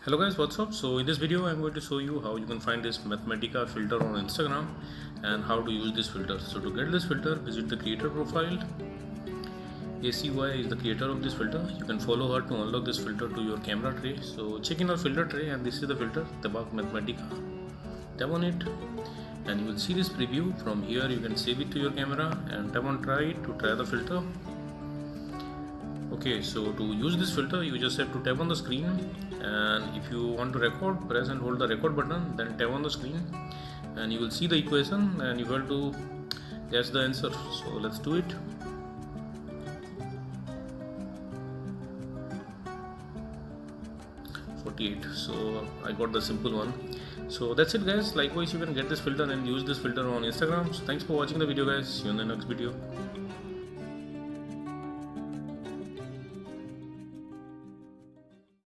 Hello guys, what's up? So in this video I'm going to show you how you can find this Matematika filter on Instagram and how to use this filter. So to get this filter, visit the creator profile. ACY is the creator of this filter. You can follow her to unlock this filter to your camera tray. So check in our filter tray and this is the filter, Tabak Matematika. Tap on it and you will see this preview. From here you can save it to your camera and tap on try to try the filter. Okay, so to use this filter you just have to tap on the screen, and if you want to record, press and hold the record button, then tap on the screen and you will see the equation and you have to guess the answer. So let's do it. So I got the simple one. So that's it guys. Likewise you can get this filter and use this filter on Instagram. So thanks for watching the video guys. See you in the next video.